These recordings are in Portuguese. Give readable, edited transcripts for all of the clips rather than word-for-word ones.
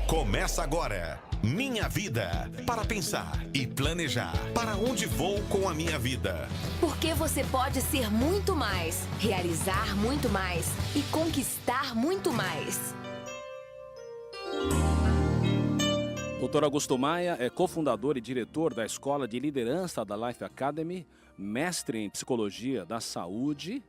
Começa agora. Minha Vida. Para pensar e planejar. Para onde vou com a minha vida? Porque você pode ser muito mais, realizar muito mais e conquistar muito mais. Dr. Augusto Maia é cofundador e diretor da Escola de Liderança da Life Academy, mestre em Psicologia da Saúde.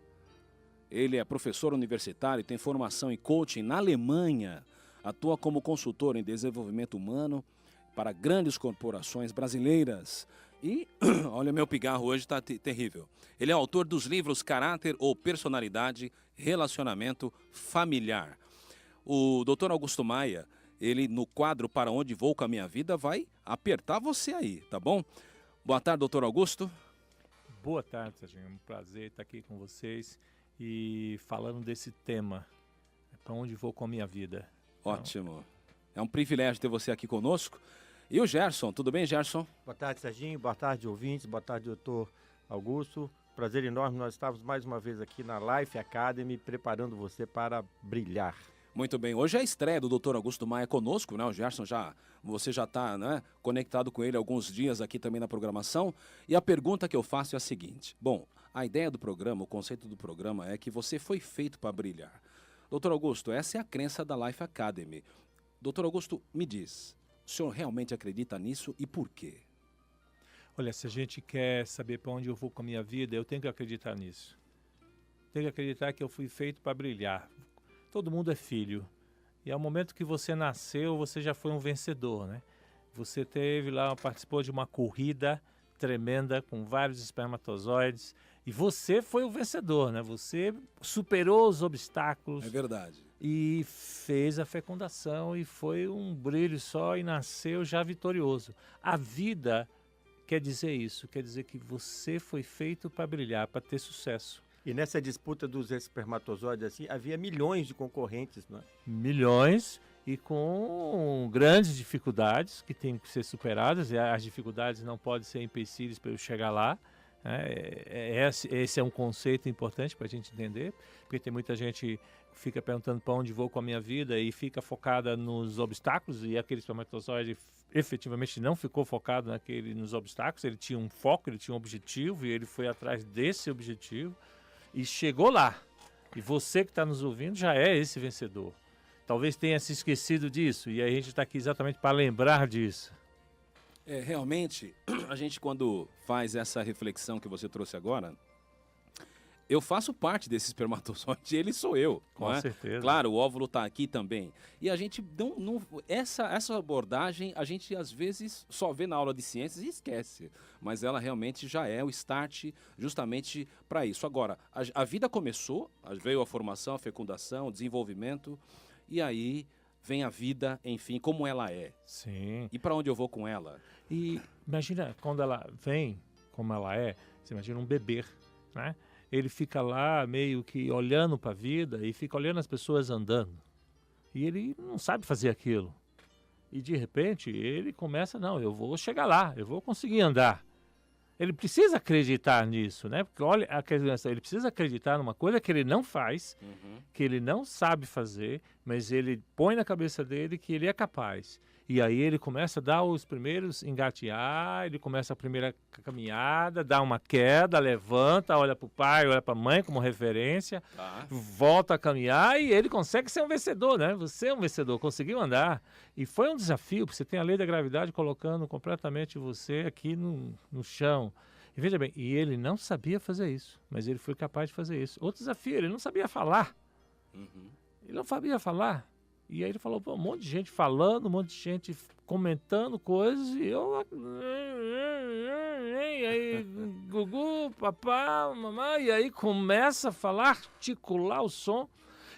Ele é professor universitário e tem formação em coaching na Alemanha. Atua como consultor em desenvolvimento humano para grandes corporações brasileiras. E, olha, meu pigarro hoje está terrível. Ele é autor dos livros Caráter ou Personalidade, Relacionamento Familiar. O Dr. Augusto Maia, ele no quadro Para Onde Vou com a Minha Vida, vai apertar você aí, tá bom? Boa tarde, doutor Augusto. Boa tarde, Serginho. É um prazer estar aqui com vocês e falando desse tema, para onde vou com a minha vida. Ótimo. É um privilégio ter você aqui conosco. E o Gerson, tudo bem, Gerson? Boa tarde, Serginho. Boa tarde, ouvintes. Boa tarde, doutor Augusto. Prazer enorme, nós estamos mais uma vez aqui na Life Academy, preparando você para brilhar. Muito bem, hoje é a estreia do Dr. Augusto Maia conosco, né? O Gerson você já está, né, conectado com ele há alguns dias aqui também na programação. E a pergunta que eu faço é a seguinte: bom, a ideia do programa, o conceito do programa é que você foi feito para brilhar. Dr. Augusto, essa é a crença da Life Academy. Dr. Augusto, me diz, o senhor realmente acredita nisso e por quê? Olha, se a gente quer saber para onde eu vou com a minha vida, eu tenho que acreditar nisso. Tenho que acreditar que eu fui feito para brilhar. Todo mundo é filho. E ao momento que você nasceu, você já foi um vencedor, né? Você teve lá, participou de uma corrida tremenda com vários espermatozoides e você foi o vencedor, né? Você superou os obstáculos. É verdade. E fez a fecundação e foi um brilho só e nasceu já vitorioso. A vida quer dizer isso, quer dizer que você foi feito para brilhar, para ter sucesso. E nessa disputa dos espermatozoides, assim, havia milhões de concorrentes, não é? Milhões e com grandes dificuldades que têm que ser superadas. E as dificuldades não podem ser empecilhos para eu chegar lá. Esse é um conceito importante para a gente entender, porque tem muita gente que fica perguntando para onde vou com a minha vida e fica focada nos obstáculos, e aquele espermatozoide efetivamente não ficou focado nos obstáculos. Ele tinha um foco, ele tinha um objetivo e ele foi atrás desse objetivo e chegou lá. E você que está nos ouvindo já é esse vencedor. Talvez tenha se esquecido disso, e a gente está aqui exatamente para lembrar disso. Realmente, a gente quando faz essa reflexão que você trouxe agora, eu faço parte desse espermatozoide, ele sou eu. Com certeza. Claro, o óvulo está aqui também. E a gente essa abordagem a gente às vezes só vê na aula de ciências e esquece. Mas ela realmente já é o start justamente para isso. Agora, a vida começou, veio a formação, a fecundação, o desenvolvimento, e aí vem a vida, enfim, como ela é. Sim. E para onde eu vou com ela? E imagina, quando ela vem, como ela é, você imagina um bebê, né? Ele fica lá meio que olhando para a vida e fica olhando as pessoas andando. E ele não sabe fazer aquilo. E de repente ele começa, não, eu vou chegar lá, eu vou conseguir andar. Ele precisa acreditar nisso, né? Porque olha a criança, ele precisa acreditar numa coisa que ele não faz, que ele não sabe fazer, mas ele põe na cabeça dele que ele é capaz. E aí ele começa a dar os primeiros engatear, ele começa a primeira caminhada, dá uma queda, levanta, olha para o pai, olha para a mãe como referência, volta a caminhar e ele consegue ser um vencedor, né? Você é um vencedor, conseguiu andar. E foi um desafio, porque você tem a lei da gravidade colocando completamente você aqui no chão. E veja bem, e ele não sabia fazer isso, mas ele foi capaz de fazer isso. Outro desafio, ele não sabia falar. Ele não sabia falar. E aí ele falou, pô, um monte de gente falando, um monte de gente comentando coisas, e eu... E aí, gugu, papá, mamãe, e aí começa a falar, articular o som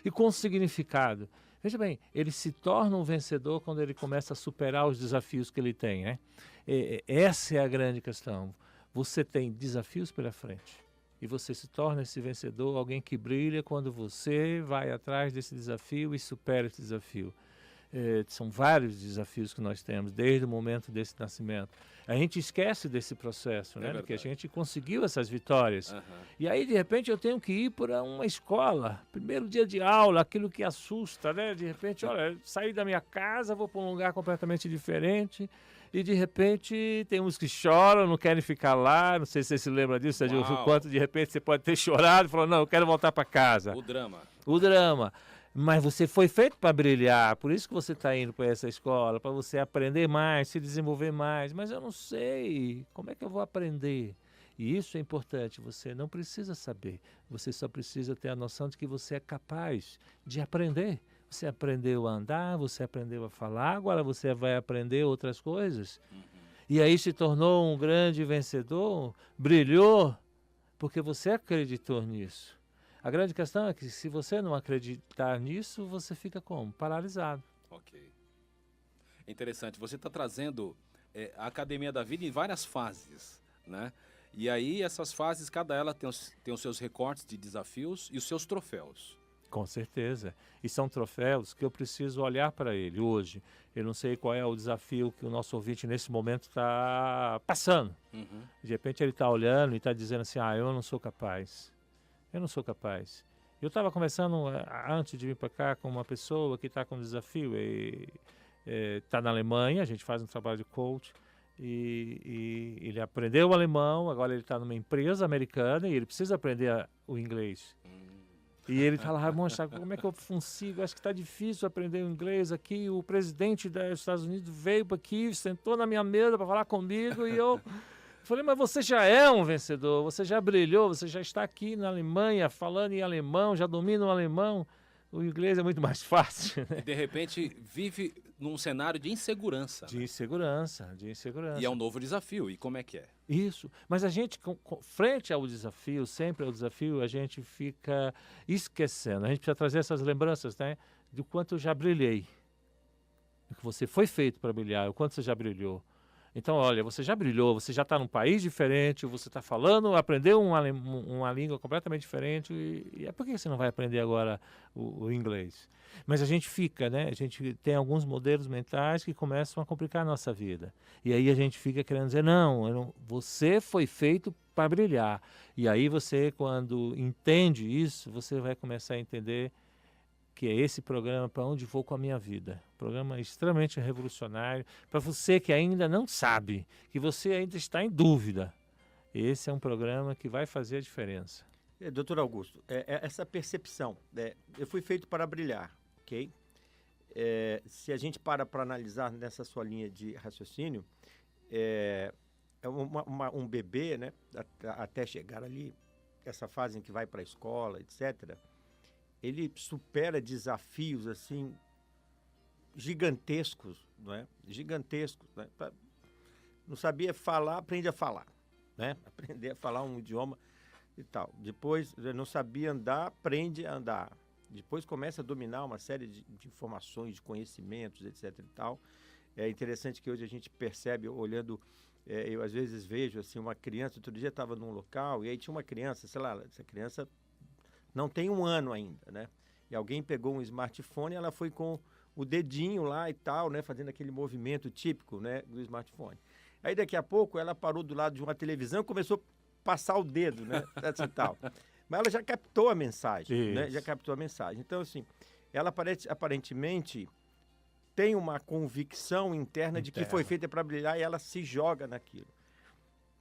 e com significado. Veja bem, ele se torna um vencedor quando ele começa a superar os desafios que ele tem, né? Essa é a grande questão. Você tem desafios pela frente. E você se torna esse vencedor, alguém que brilha quando você vai atrás desse desafio e supera esse desafio. São vários desafios que nós temos desde o momento desse nascimento. A gente esquece desse processo, né? Porque a gente conseguiu essas vitórias. E aí, de repente, eu tenho que ir para uma escola. Primeiro dia de aula, aquilo que assusta, né? De repente, olha, saí da minha casa, vou para um lugar completamente diferente. E, de repente, tem uns que choram, não querem ficar lá. Não sei se você se lembra disso, o quanto, de repente, você pode ter chorado e falou, não, eu quero voltar para casa. O drama. O drama. Mas você foi feito para brilhar, por isso que você está indo para essa escola, para você aprender mais, se desenvolver mais. Mas eu não sei, como é que eu vou aprender? E isso é importante, você não precisa saber, você só precisa ter a noção de que você é capaz de aprender. Você aprendeu a andar, você aprendeu a falar, agora você vai aprender outras coisas. E aí se tornou um grande vencedor, brilhou, porque você acreditou nisso. A grande questão é que se você não acreditar nisso, você fica como? Paralisado. Ok. Interessante. Você está trazendo a Academia da Vida em várias fases, né? E aí essas fases, cada ela tem os seus recortes de desafios e os seus troféus. Com certeza. E são troféus que eu preciso olhar para ele hoje. Eu não sei qual é o desafio que o nosso ouvinte nesse momento está passando. De repente ele está olhando e está dizendo assim, eu não sou capaz. Eu não sou capaz. Eu estava conversando antes de vir para cá com uma pessoa que está com um desafio. Está na Alemanha, a gente faz um trabalho de coach. E ele aprendeu o alemão, agora ele está numa empresa americana e ele precisa aprender o inglês. E ele fala, moça, como é que eu consigo? Acho que está difícil aprender o inglês aqui. O presidente dos Estados Unidos veio aqui, sentou na minha mesa para falar comigo e eu... Falei, mas você já é um vencedor, você já brilhou, você já está aqui na Alemanha falando em alemão, já domina o alemão, o inglês é muito mais fácil. Né? E de repente vive num cenário de insegurança. De insegurança. E é um novo desafio, e como é que é? Isso, mas a gente, frente ao desafio, sempre ao desafio, a gente fica esquecendo, a gente precisa trazer essas lembranças, né, do quanto eu já brilhei, do que você foi feito para brilhar, o quanto você já brilhou. Então, olha, você já brilhou, você já está num país diferente, você está falando, aprendeu uma língua completamente diferente, e por que você não vai aprender agora o inglês? Mas a gente fica, né? A gente tem alguns modelos mentais que começam a complicar a nossa vida. E aí a gente fica querendo dizer, não, você foi feito para brilhar. E aí você, quando entende isso, você vai começar a entender que é esse programa Para Onde Vou com a Minha Vida. Programa extremamente revolucionário. Para você que ainda não sabe, que você ainda está em dúvida, esse é um programa que vai fazer a diferença. Doutor Augusto, essa percepção, eu fui feito para brilhar, ok? Se a gente para analisar nessa sua linha de raciocínio, um bebê, né, até chegar ali, essa fase em que vai para a escola, etc., ele supera desafios assim gigantescos, não é? Gigantescos, né? Não sabia falar, aprende a falar, né? Aprender a falar um idioma e tal. Depois não sabia andar, aprende a andar. Depois começa a dominar uma série de informações, de conhecimentos, etc. e tal. É interessante que hoje a gente percebe olhando, eu às vezes vejo assim uma criança. Outro dia estava num local e aí tinha uma criança, sei lá, essa criança não tem 1 ano ainda, né? E alguém pegou um smartphone e ela foi com o dedinho lá e tal, né? Fazendo aquele movimento típico, né? Do smartphone. Aí daqui a pouco ela parou do lado de uma televisão e começou a passar o dedo, né? Assim, tal. Mas ela já captou a mensagem, né? Já captou a mensagem. Então, assim, ela aparentemente tem uma convicção interna de que foi feita para brilhar e ela se joga naquilo.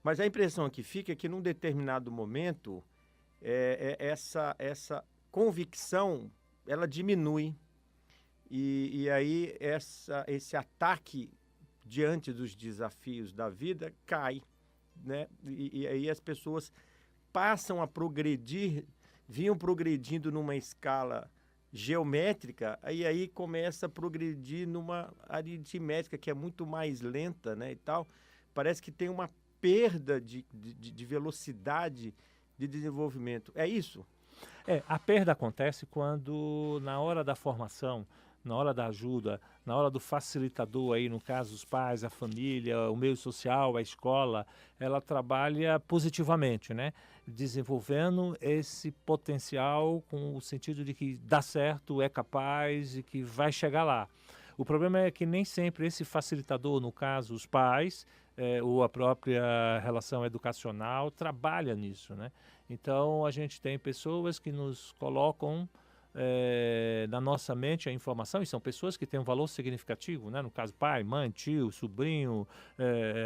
Mas a impressão que fica é que num determinado momento... essa convicção, ela diminui e aí esse ataque diante dos desafios da vida cai, né? E aí as pessoas passam a progredir, vinham progredindo numa escala geométrica, aí começa a progredir numa aritmética que é muito mais lenta, né, e tal. Parece que tem uma perda de velocidade de desenvolvimento. É isso? A perda acontece quando, na hora da formação, na hora da ajuda, na hora do facilitador, aí, no caso, os pais, a família, o meio social, a escola, ela trabalha positivamente, né? Desenvolvendo esse potencial com o sentido de que dá certo, é capaz e que vai chegar lá. O problema é que nem sempre esse facilitador, no caso, os pais, ou a própria relação educacional, trabalha nisso, né? Então, a gente tem pessoas que nos colocam na nossa mente a informação, e são pessoas que têm um valor significativo, né? No caso, pai, mãe, tio, sobrinho,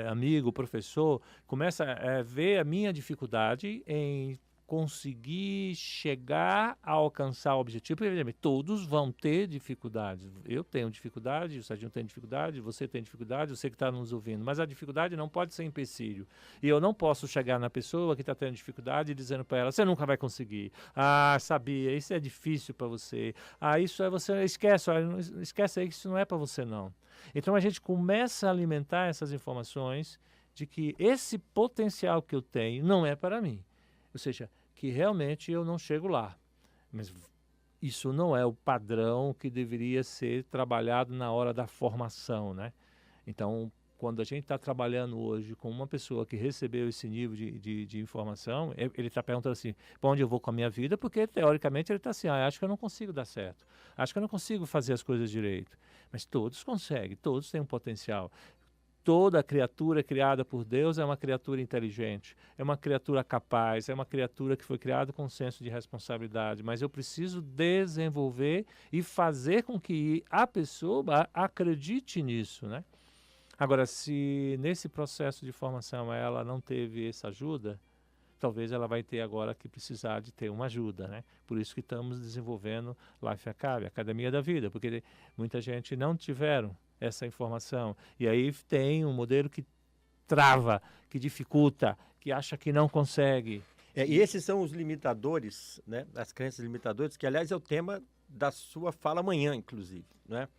amigo, professor, começa a ver a minha dificuldade em conseguir chegar a alcançar o objetivo. Porque, evidentemente, todos vão ter dificuldades. Eu tenho dificuldade, o Serginho tem dificuldade, você tem dificuldade, você que está nos ouvindo. Mas a dificuldade não pode ser empecilho. E eu não posso chegar na pessoa que está tendo dificuldade e dizendo para ela, você nunca vai conseguir. Ah, sabia, isso é difícil para você. Ah, isso é você, esquece, olha, esquece aí que isso não é para você não. Então a gente começa a alimentar essas informações de que esse potencial que eu tenho não é para mim. Ou seja, que realmente eu não chego lá. Mas isso não é o padrão que deveria ser trabalhado na hora da formação, né? Então, quando a gente está trabalhando hoje com uma pessoa que recebeu esse nível de informação, ele está perguntando assim, para onde eu vou com a minha vida? Porque, teoricamente, ele está assim, acho que eu não consigo dar certo. Acho que eu não consigo fazer as coisas direito. Mas todos conseguem, todos têm um potencial. Toda criatura criada por Deus é uma criatura inteligente, é uma criatura capaz, é uma criatura que foi criada com um senso de responsabilidade, mas eu preciso desenvolver e fazer com que a pessoa acredite nisso, né? Agora, se nesse processo de formação ela não teve essa ajuda, talvez ela vai ter agora que precisar de ter uma ajuda, né? Por isso que estamos desenvolvendo Life Academy, Academia da Vida, porque muita gente não tiveram essa informação. E aí tem um modelo que trava, que dificulta, que acha que não consegue. E esses são os limitadores, né? As crenças limitadoras, que aliás é o tema da sua fala amanhã, inclusive, né?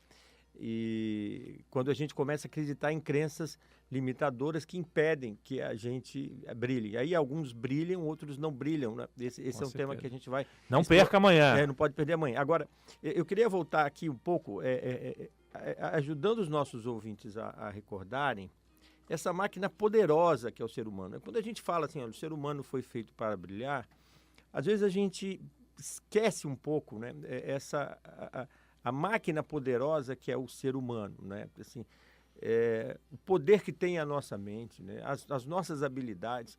E quando a gente começa a acreditar em crenças limitadoras que impedem que a gente brilhe. Aí alguns brilham, outros não brilham, né? Esse é um tema que a gente vai... Não perca amanhã. Não pode perder amanhã. Agora, eu queria voltar aqui um pouco, ajudando os nossos ouvintes a recordarem essa máquina poderosa que é o ser humano. Quando a gente fala assim, olha, o ser humano foi feito para brilhar, às vezes a gente esquece um pouco, né, a máquina poderosa que é o ser humano, né? Assim, o poder que tem a nossa mente, né? As nossas habilidades.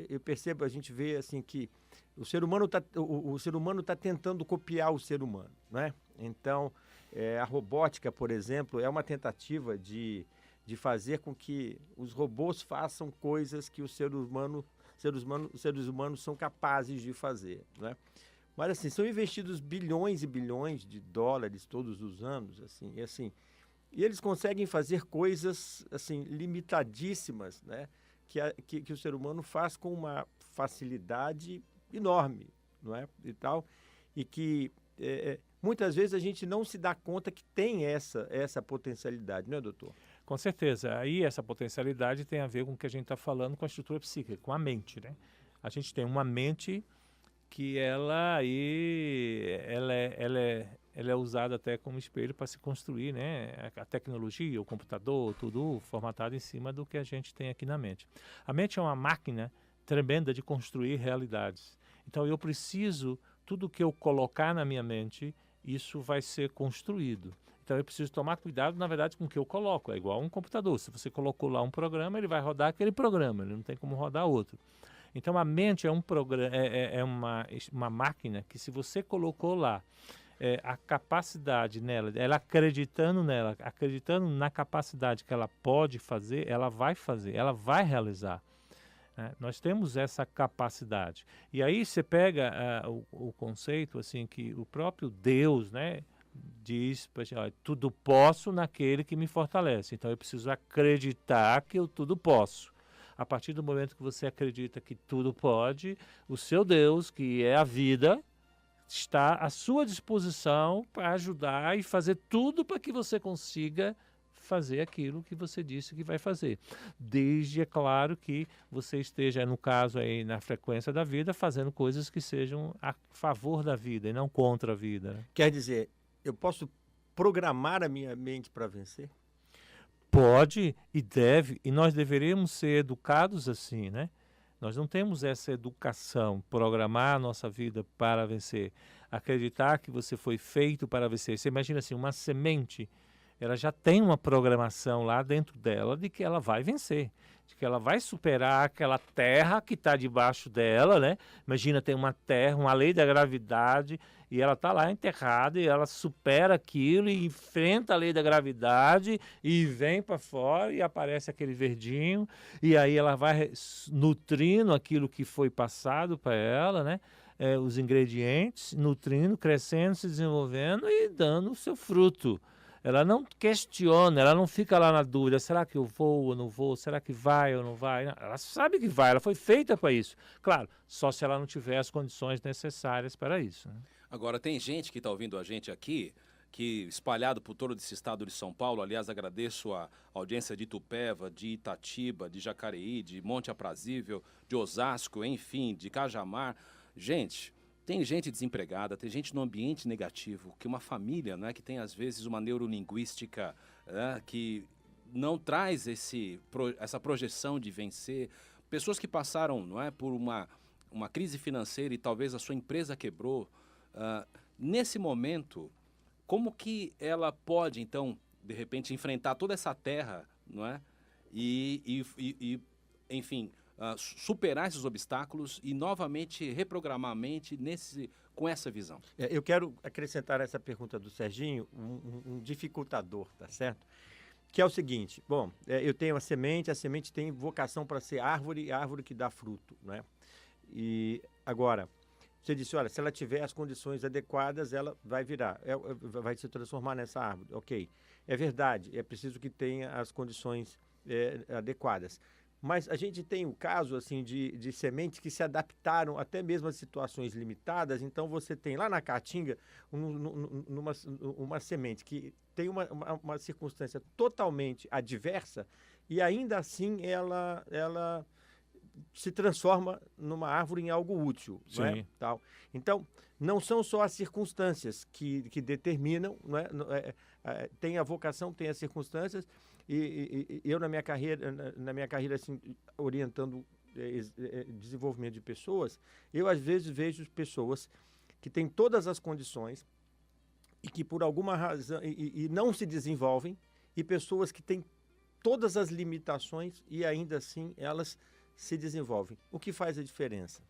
Eu percebo, a gente vê assim que o ser humano está tentando copiar o ser humano, né? Então, a robótica, por exemplo, é uma tentativa de fazer com que os robôs façam coisas que os seres humanos são capazes de fazer, né? Mas assim, são investidos bilhões e bilhões de dólares todos os anos, e eles conseguem fazer coisas assim limitadíssimas, né? Que o ser humano faz com uma facilidade enorme, não é? E que muitas vezes a gente não se dá conta que tem essa potencialidade, não é, doutor? Com certeza. Aí essa potencialidade tem a ver com o que a gente está falando com a estrutura psíquica, com a mente, né? A gente tem uma mente que ela é usada até como espelho para se construir, né? A tecnologia, o computador, tudo formatado em cima do que a gente tem aqui na mente. A mente é uma máquina tremenda de construir realidades. Então eu preciso, tudo que eu colocar na minha mente, isso vai ser construído. Então eu preciso tomar cuidado, na verdade, com o que eu coloco. É igual um computador. Se você colocou lá um programa, ele vai rodar aquele programa, ele não tem como rodar outro. Então a mente é um programa, uma máquina que, se você colocou lá a capacidade nela, ela acreditando nela, acreditando na capacidade que ela pode fazer, ela vai fazer, ela vai realizar. Nós temos essa capacidade. E aí você pega o conceito assim que o próprio Deus, né, diz, tudo posso naquele que me fortalece. Então eu preciso acreditar que eu tudo posso. A partir do momento que você acredita que tudo pode, o seu Deus, que é a vida, está à sua disposição para ajudar e fazer tudo para que você consiga fazer aquilo que você disse que vai fazer. Desde, é claro, que você esteja, no caso aí, na frequência da vida, fazendo coisas que sejam a favor da vida e não contra a vida, né? Quer dizer, eu posso programar a minha mente para vencer? Pode e deve, e nós deveríamos ser educados assim, né? Nós não temos essa educação, programar a nossa vida para vencer, acreditar que você foi feito para vencer. Você imagina assim, uma semente ela já tem uma programação lá dentro dela de que ela vai vencer, de que ela vai superar aquela terra que está debaixo dela, né? Imagina, tem uma terra, uma lei da gravidade, e ela está lá enterrada e ela supera aquilo e enfrenta a lei da gravidade e vem para fora e aparece aquele verdinho, e aí ela vai nutrindo aquilo que foi passado para ela, né? Os ingredientes, nutrindo, crescendo, se desenvolvendo e dando o seu fruto. Ela não questiona, ela não fica lá na dúvida, será que eu vou ou não vou, será que vai ou não vai? Não, ela sabe que vai, ela foi feita para isso. Claro, só se ela não tiver as condições necessárias para isso, né? Agora, tem gente que está ouvindo a gente aqui, que espalhado por todo esse estado de São Paulo, aliás, agradeço a audiência de Itupeva, de Itatiba, de Jacareí, de Monte Aprazível, de Osasco, enfim, de Cajamar. Gente, tem gente desempregada, tem gente no ambiente negativo, que uma família, né, que tem às vezes uma neurolinguística, que não traz essa projeção de vencer. Pessoas que passaram, não é, por uma crise financeira e talvez a sua empresa quebrou. Nesse momento, como que ela pode, então, de repente, enfrentar toda essa terra, não é? Enfim, superar esses obstáculos e novamente reprogramar a mente com essa visão. Eu quero acrescentar essa pergunta do Serginho, um dificultador, tá certo? Que é o seguinte, bom, eu tenho a semente tem vocação para ser árvore, árvore que dá fruto, né? E agora, você disse, olha, se ela tiver as condições adequadas, ela vai virar, vai se transformar nessa árvore. Ok, é verdade, é preciso que tenha as condições adequadas. Mas a gente tem o caso assim, de sementes que se adaptaram até mesmo a situações limitadas. Então, você tem lá na Caatinga uma semente que tem uma circunstância totalmente adversa e ainda assim ela se transforma numa árvore em algo útil. Sim. Não é? Tal. Então, não são só as circunstâncias que determinam, não é? Tem a vocação, tem as circunstâncias. E eu, na minha carreira assim, orientando desenvolvimento de pessoas, eu às vezes vejo pessoas que têm todas as condições e que por alguma razão e não se desenvolvem, e pessoas que têm todas as limitações e ainda assim elas se desenvolvem. O que faz a diferença?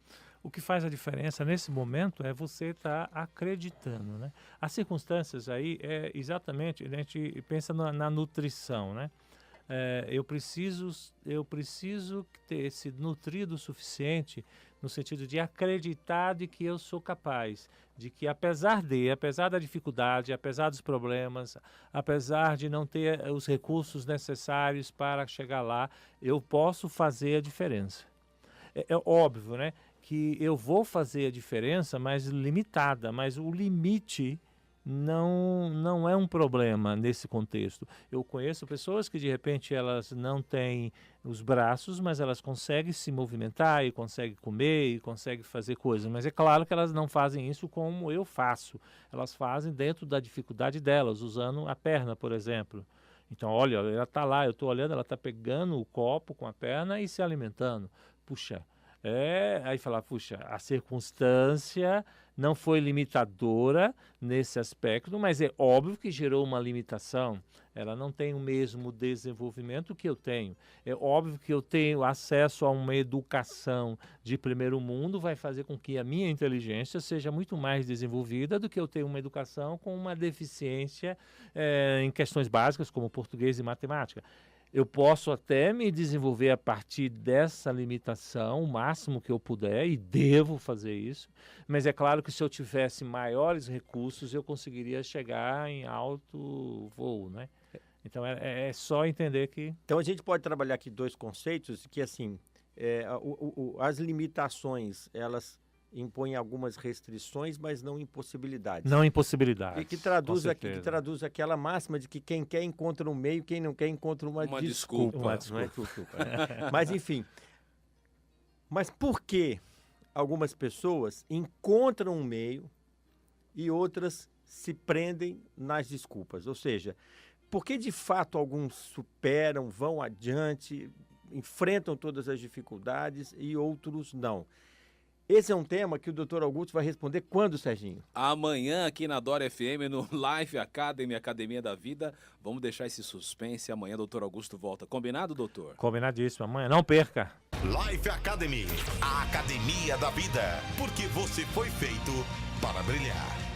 O que faz a diferença nesse momento é você estar acreditando, né? As circunstâncias aí é exatamente, a gente pensa na nutrição, né? Eu preciso ter sido nutrido o suficiente no sentido de acreditar de que eu sou capaz, de que apesar da dificuldade, apesar dos problemas, apesar de não ter os recursos necessários para chegar lá, eu posso fazer a diferença. É óbvio, né, que eu vou fazer a diferença, mas limitada, mas o limite não é um problema nesse contexto. Eu conheço pessoas que de repente elas não têm os braços, mas elas conseguem se movimentar e conseguem comer e conseguem fazer coisas, mas é claro que elas não fazem isso como eu faço. Elas fazem dentro da dificuldade delas, usando a perna, por exemplo. Então, olha, ela está lá, eu estou olhando, ela está pegando o copo com a perna e se alimentando. Puxa, aí falar, puxa, a circunstância não foi limitadora nesse aspecto, mas é óbvio que gerou uma limitação. Ela não tem o mesmo desenvolvimento que eu tenho. É óbvio que eu tenho acesso a uma educação de primeiro mundo, vai fazer com que a minha inteligência seja muito mais desenvolvida do que eu ter uma educação com uma deficiência em questões básicas como português e matemática. Eu posso até me desenvolver a partir dessa limitação, o máximo que eu puder, e devo fazer isso, mas é claro que se eu tivesse maiores recursos, eu conseguiria chegar em alto voo, né? Então é só entender que... Então a gente pode trabalhar aqui dois conceitos, que assim, as limitações, elas impõem algumas restrições, mas não impossibilidades. Não impossibilidades. E que traduz aquela máxima de que quem quer encontra um meio, quem não quer encontra uma desculpa. Uma desculpa. Mas enfim, mas por que algumas pessoas encontram um meio e outras se prendem nas desculpas? Ou seja, por que de fato alguns superam, vão adiante, enfrentam todas as dificuldades e outros não? Esse é um tema que o Dr. Augusto vai responder quando, Serginho? Amanhã aqui na Dora FM, no Life Academy, Academia da Vida. Vamos deixar esse suspense. Amanhã o doutor Augusto volta. Combinado, doutor? Combinadíssimo. Amanhã não perca. Life Academy, a academia da vida. Porque você foi feito para brilhar.